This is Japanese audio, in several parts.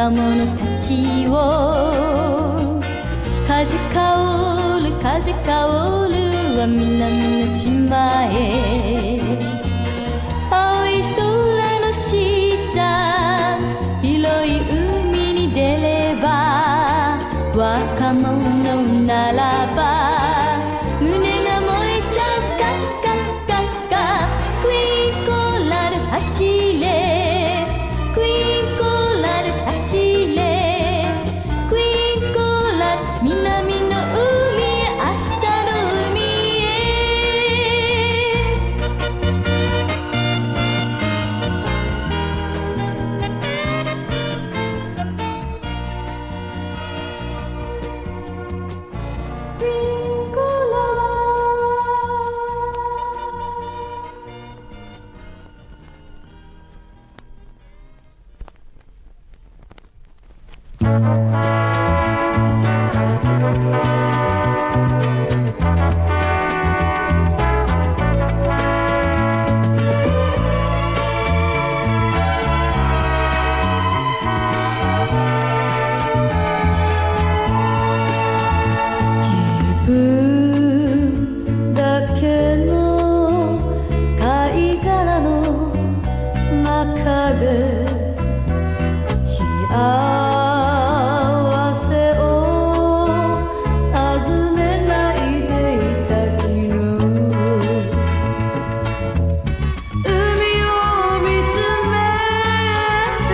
若者たちを風薫る風薫るは南の島へ青い空の下広い海に出れば若者ならば胸が燃えちゃうカッカッカッカクイーンコーラル走れクイーンコーラル走れクイーンコーラル南の海へ明日の海へクイーンコーラル自分だけの貝殻の中で幸せを尋ねないでいた昨日海を見つめて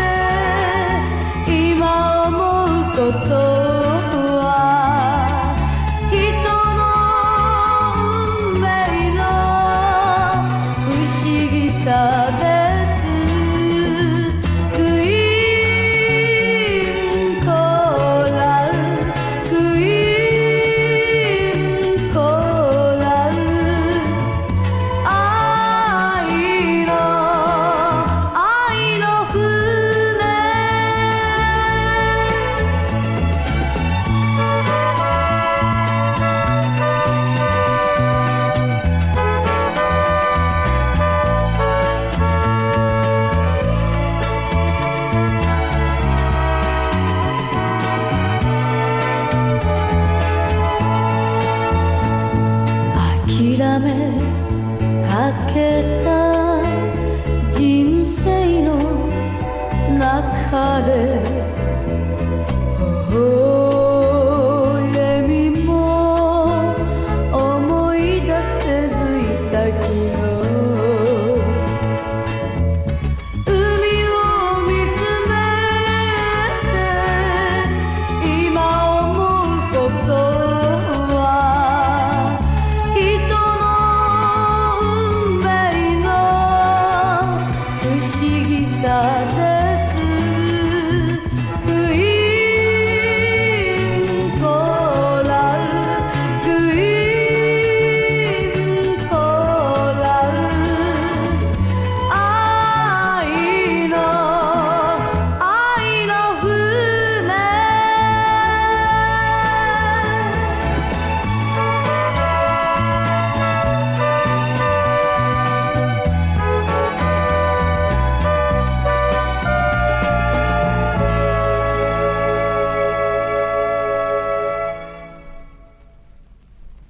今思うことは人の運命の不思議さですクイーンコーラルクイーンコーラル愛の船諦めかけた人生の中で